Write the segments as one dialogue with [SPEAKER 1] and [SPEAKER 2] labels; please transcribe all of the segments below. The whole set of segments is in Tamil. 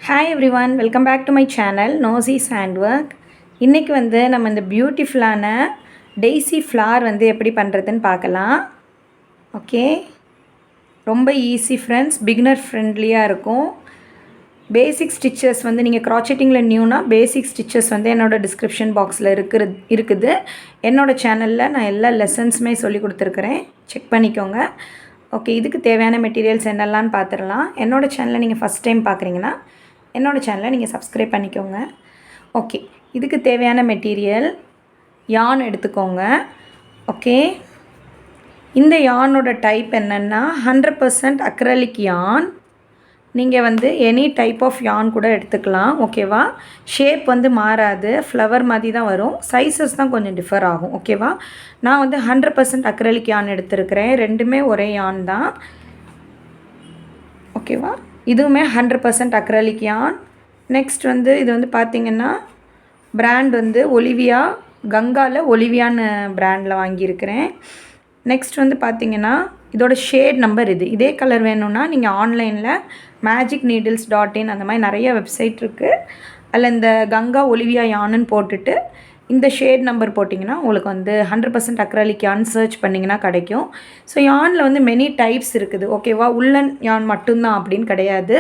[SPEAKER 1] Hi everyone, welcome back to my channel நோசிஸ் ஹேண்ட்ஒர்க். இன்றைக்கி நம்ம இந்த பியூட்டிஃபுல்லான டெய்ஸி ஃப்ளார் எப்படி பண்ணுறதுன்னு பார்க்கலாம். ஓகே, ரொம்ப ஈஸி ஃப்ரெண்ட்ஸ், பிகினர் ஃப்ரெண்ட்லியாக இருக்கும். பேசிக் ஸ்டிச்சஸ் நீங்கள் க்ராச்செட்டிங்கில் நியூனா பேசிக் ஸ்டிச்சஸ் என்னோடய டிஸ்கிரிப்ஷன் பாக்ஸில் இருக்குது. என்னோடய சேனலில் நான் எல்லா லெசன்ஸுமே சொல்லி கொடுத்துருக்குறேன், செக் பண்ணிக்கோங்க. ஓகே, இதுக்கு தேவையான மெட்டீரியல்ஸ் என்னெல்லாம்னு பார்த்துடலாம். என்னோடய சேனலை நீங்கள் ஃபஸ்ட் டைம் பார்க்குறீங்கன்னா என்னோடய சேனலை நீங்கள் சப்ஸ்கிரைப் பண்ணிக்கோங்க. ஓகே, இதுக்கு தேவையான மெட்டீரியல் யான் எடுத்துக்கோங்க. ஓகே, இந்த யானோட டைப் என்னென்னா 100% அக்ரலிக் யான். நீங்கள் எனி டைப் ஆஃப் யான் கூட எடுத்துக்கலாம். ஓகேவா, ஷேப் மாறாது, ஃப்ளவர் மாதிரி தான் வரும். சைஸஸ் தான் கொஞ்சம் டிஃபர் ஆகும். ஓகேவா, நான் 100% அக்ரலிக் யான் எடுத்துருக்கிறேன். ரெண்டுமே ஒரே யான் தான். ஓகேவா, இதுவுமே 100% அக்ரலிக் யான். நெக்ஸ்ட் இது பார்த்திங்கன்னா பிராண்ட் ஒலிவியா, கங்காவில் ஒலிவியான்னு பிராண்டில் வாங்கியிருக்கிறேன். நெக்ஸ்ட் பார்த்திங்கன்னா இதோட ஷேட் நம்பர் இதே கலர் வேணும்னா நீங்கள் ஆன்லைனில் magicneedles.in அந்த மாதிரி நிறைய வெப்சைட் இருக்குது. அதில் இந்த கங்கா ஒலிவியா யானுன்னு போட்டுட்டு இந்த ஷேட் நம்பர் போட்டிங்கன்னா உங்களுக்கு 100% அக்ரலிக் யான் சர்ச் பண்ணிங்கன்னா கிடைக்கும். ஸோ யானில் மெனி டைப்ஸ் இருக்குது. ஓகேவா, உள்ளன் யான் மட்டும்தான் அப்படின்னு கிடையாது.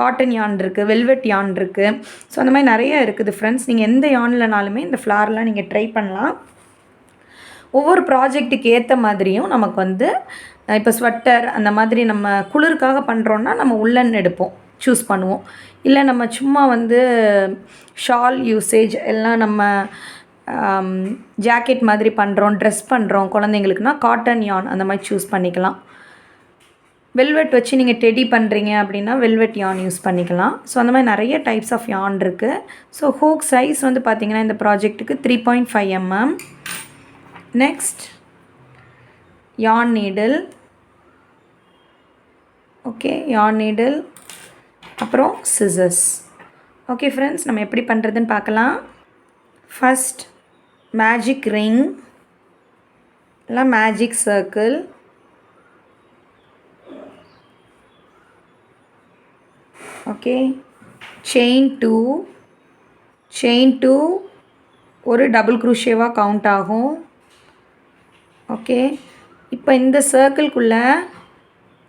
[SPEAKER 1] காட்டன் யான் இருக்குது, வெல்வெட் யான் இருக்குது. ஸோ அந்த மாதிரி நிறைய இருக்குது ஃப்ரெண்ட்ஸ். நீங்கள் எந்த யான்லனாலுமே இந்த ஃப்ளார்லாம் நீங்கள் ட்ரை பண்ணலாம். ஒவ்வொரு ப்ராஜெக்ட்டுக்கு ஏற்ற மாதிரியும் நமக்கு இப்போ ஸ்வெட்டர் அந்த மாதிரி நம்ம குளிருக்காக பண்ணுறோன்னா நம்ம உள்ளன் எடுப்போம், சூஸ் பண்ணுவோம். இல்லை நம்ம சும்மா ஷால் யூசேஜ் எல்லாம் நம்ம ஜாக்கெட் மாதிரி பண்ணுறோம், ட்ரெஸ் பண்ணுறோம் குழந்தைங்களுக்குனா காட்டன் யான் அந்த மாதிரி சூஸ் பண்ணிக்கலாம். வெல்வெட் வச்சு நீங்கள் டெடி பண்ணுறீங்க அப்படின்னா வெல்வெட் யான் யூஸ் பண்ணிக்கலாம். ஸோ அந்த மாதிரி நிறைய டைப்ஸ் ஆஃப் யான் இருக்குது. ஸோ ஹூக் சைஸ் பார்த்திங்கன்னா இந்த ப்ராஜெக்ட்டுக்கு 3.5 mm. நெக்ஸ்ட் யான் நீடில். ஓகே, யான் நீடில், அப்புறம் சிசர்ஸ். ஓகே ஃப்ரெண்ட்ஸ், நம்ம எப்படி பண்ணுறதுன்னு பார்க்கலாம். ஃபஸ்ட் மேஜிக் ரிங் இல்லை மேஜிக் சர்க்கிள். ஓகே, செயின் 2 ஒரு டபுள் க்ரூஷேவாக கவுண்ட் ஆகும். ஓகே, இப்போ இந்த சர்க்கிள்குள்ளே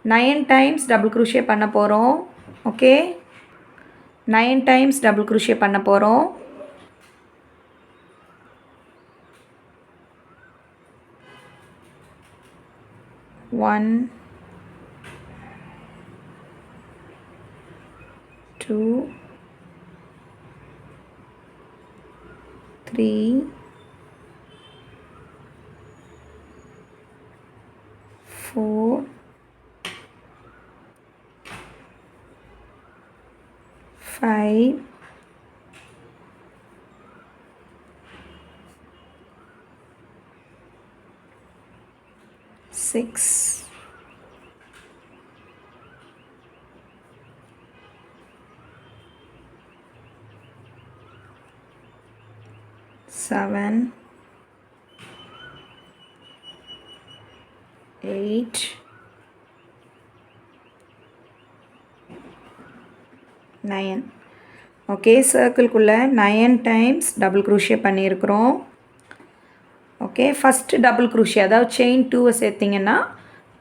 [SPEAKER 1] 9 டைம்ஸ் டபுள் க்ரூஷே பண்ண போகிறோம். ஓகே, 9 டைம்ஸ் டபுள் க்ரூஷே பண்ண போகிறோம். One, 2, 3, 4, 5, 6, 7, 8, 9. Okay, சர்க்கிள்குள்ளே 9 times double crochet பண்ணியிருக்கிறோம். ஓகே, ஃபஸ்ட்டு டபுள் க்ரூஷே அதாவது செயின் 2 சேர்த்திங்கன்னா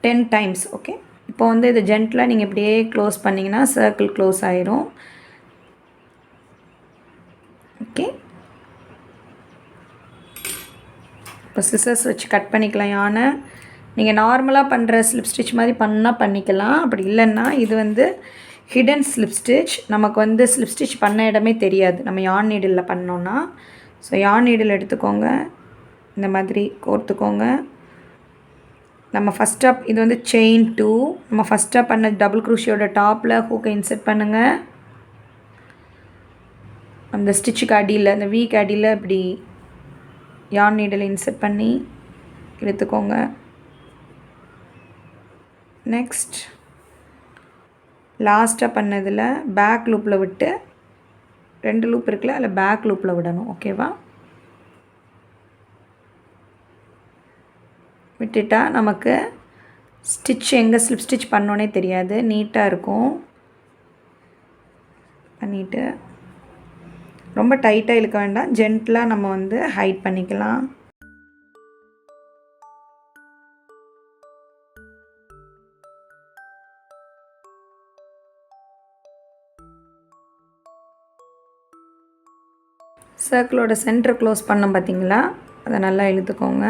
[SPEAKER 1] 10 டைம்ஸ். ஓகே, இப்போ இது ஜென்டிலாக நீங்கள் இப்படியே க்ளோஸ் பண்ணிங்கன்னா சர்க்கிள் க்ளோஸ் ஆயிரும். ஓகே, இப்போ சிசர்ஸ் வச்சு கட் பண்ணிக்கலாம். யானை நீங்கள் நார்மலாக பண்ணுற ஸ்லிப் ஸ்டிச் மாதிரி பண்ணால் பண்ணிக்கலாம். அப்படி இல்லைன்னா இது ஹிடன் ஸ்லிப் ஸ்டிச். நமக்கு ஸ்லிப் ஸ்டிச் பண்ண இடமே தெரியாது நம்ம யான் நீடிலில் பண்ணோன்னா. ஸோ யான் நீடில் எடுத்துக்கோங்க, இந்த மாதிரி கோர்த்துக்கோங்க. நம்ம ஃபஸ்ட்டாக இது செயின் 2 நம்ம ஃபஸ்ட்டாக பண்ண டபுள் க்ரூஷியோட டாப்பில் ஹூக்கை இன்செர்ட் பண்ணுங்கள். அந்த ஸ்டிச்சுக்கு அடியில், அந்த வீக்கு அடியில் இப்படி யான் நீடில் இன்செர்ட் பண்ணி எடுத்துக்கோங்க. நெக்ஸ்ட் லாஸ்ட்டாக பண்ணதில் பேக் லூப்பில் விட்டு 2 லூப் இருக்குல்ல, அதில் பேக் லூப்பில் விடணும். ஓகேவா, விட்டுட்டா நமக்கு ஸ்டிச் எங்கே ஸ்லிப் ஸ்டிச் பண்ணோன்னே தெரியாது, நீட்டாக இருக்கும். பண்ணிவிட்டு ரொம்ப டைட்டாக இழுக்க வேண்டாம், ஜென்டிலாக நம்ம வந்து ஹைட் பண்ணிக்கலாம். சர்க்கிளோட சென்டர் க்ளோஸ் பண்ணோம் பார்த்தீங்களா, அதை நல்லா இழுத்துக்கோங்க.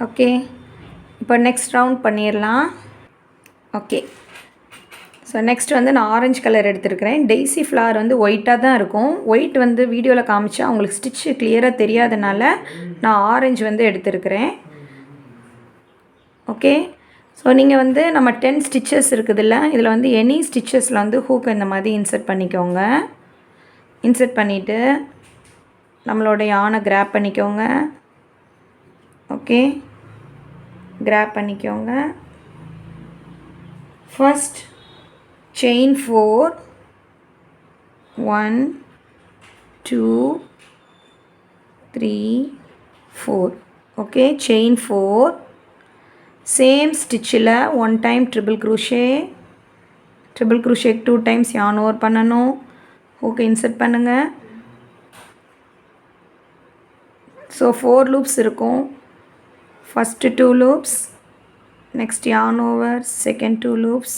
[SPEAKER 1] ஓகே, இப்போ நெக்ஸ்ட் ரவுண்ட் பண்ணிடலாம். ஓகே, ஸோ நெக்ஸ்ட் வந்து நான் ஆரஞ்சு கலர் எடுத்துருக்கிறேன். டெய்ஸி ஃப்ளவர் வந்து ஒயிட்டாக தான் இருக்கும். ஒயிட் வந்து வீடியோவில் காமிச்சா உங்களுக்கு ஸ்டிச்சு கிளியராக தெரியாதனால நான் ஆரஞ்சு வந்து எடுத்துருக்கிறேன். ஓகே, ஸோ நீங்கள் வந்து நம்ம 10 ஸ்டிச்சஸ் இருக்குதுல்ல, இதில் வந்து எனி ஸ்டிச்சஸில் வந்து ஹூக் இந்த மாதிரி இன்சர்ட் பண்ணிக்கோங்க. இன்சர்ட் பண்ணிவிட்டு நம்மளோட யானை கிராப் பண்ணிக்கோங்க. ஓகே, கிராப் பண்ணிக்கோங்க. First chain 4, 1 2 3 4. Okay, chain 4, same ஸ்டிச்சில் 1 time triple crochet, 2 times yarn over பண்ணணும். ஹூக்கை இன்சர்ட் பண்ணுங்கள். ஸோ 4 loops இருக்கும். First 2 loops, next yarn over, second 2 loops,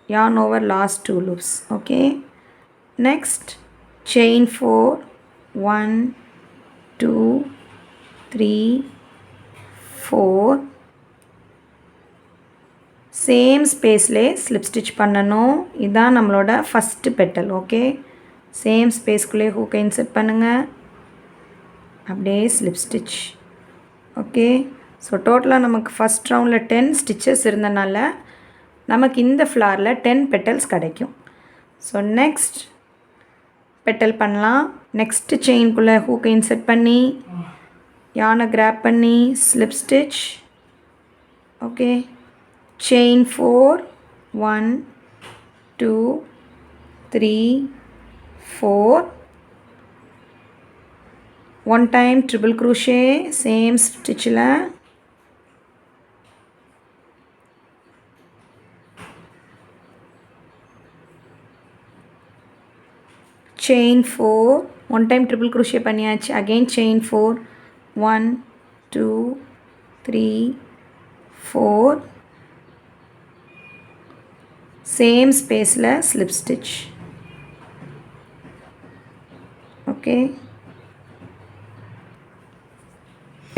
[SPEAKER 1] yarn over last 2 loops. Okay, next chain 4, 1 2 3 4, same ஸ்பேஸ்லே ஸ்லிப் ஸ்டிச் பண்ணணும். இதுதான் நம்மளோட ஃபஸ்ட்டு பெட்டல். ஓகே, சேம் ஸ்பேஸ்க்குள்ளே ஹூக்கை இன்சர்ட் பண்ணுங்கள், அப்படியே ஸ்லிப் ஸ்டிச். ஓகே, ஸோ டோட்டலாக நமக்கு ஃபஸ்ட் ரவுண்டில் 10 ஸ்டிச்சஸ் இருந்தனால நமக்கு இந்த ஃப்ளாரில் 10 பெட்டல்ஸ் கிடைக்கும். ஸோ நெக்ஸ்ட் பெட்டல் பண்ணலாம். நெக்ஸ்ட்டு செயின்குள்ளே ஹூக்கை இன்சர்ட் பண்ணி யானை கிராப் பண்ணி slip stitch. Okay, chain 4, 1 2 3 4, 1 time triple crochet, same ஸ்டிச்சில் chain 4, 1 time triple crochet பண்ணியாச்சு. again chain 4, 1 2 3 4, சேம் ஸ்பேஸில் ஸ்லிப் ஸ்டிச். ஓகே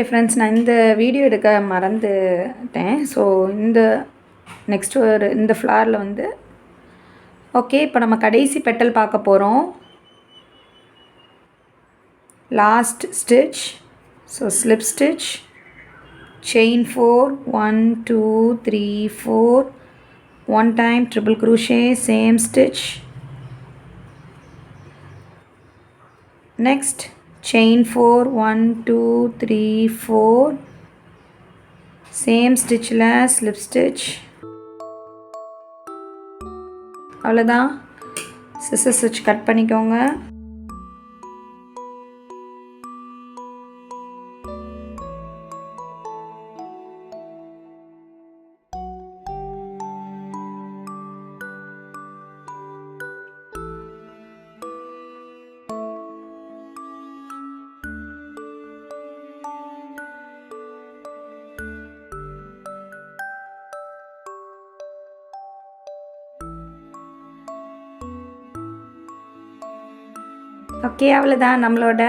[SPEAKER 1] ஃப்ரெண்ட்ஸ், நான் இந்த வீடியோ எடுக்க மறந்துட்டேன். ஸோ இந்த நெக்ஸ்ட் இந்த ஃப்ளாரில் வந்து ஓகே, இப்போ நம்ம கடைசி பெட்டல் பார்க்க போகிறோம். Last stitch. So slip stitch, chain 4, 1 2 3 4, 1 time triple crochet, same stitch. Next chain 4, 1 2 3 4, same stitchல slip stitch. அவ்வளோதான், scissors வச்சு கட் பண்ணிக்கோங்க. ஓகே, அவ்வளோதான், நம்மளோட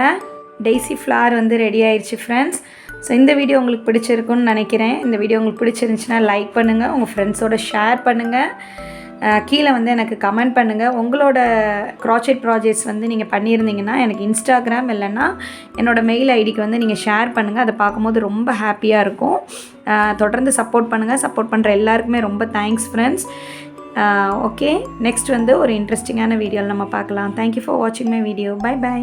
[SPEAKER 1] டெய்ஸி ஃப்ளார் வந்து ரெடி ஆயிடுச்சு ஃப்ரெண்ட்ஸ். ஸோ இந்த வீடியோ உங்களுக்கு பிடிச்சிருக்குன்னு நினைக்கிறேன். இந்த வீடியோ உங்களுக்கு பிடிச்சிருந்துச்சுன்னா லைக் பண்ணுங்கள், உங்கள் ஃப்ரெண்ட்ஸோட ஷேர் பண்ணுங்கள், கீழே வந்து எனக்கு கமெண்ட் பண்ணுங்கள். உங்களோட க்ராச்செட் ப்ராஜெக்ட்ஸ் வந்து நீங்கள் பண்ணியிருந்தீங்கன்னா எனக்கு இன்ஸ்டாகிராம் இல்லைன்னா என்னோடய மெயில் ஐடிக்கு வந்து நீங்கள் ஷேர் பண்ணுங்கள். அதை பார்க்கும்போது ரொம்ப ஹாப்பியாக இருக்கும். தொடர்ந்து சப்போர்ட் பண்ணுங்கள். சப்போர்ட் பண்ணுற எல்லாருக்குமே ரொம்ப தேங்க்ஸ் ஃப்ரெண்ட்ஸ். ஓகே, நெக்ஸ்ட் வந்து ஒரு இன்ட்ரெஸ்டிங்கான வீடியோவில் நம்ம பார்க்கலாம். தேங்க்யூ ஃபார் வாட்சிங் மை வீடியோ. Bye by.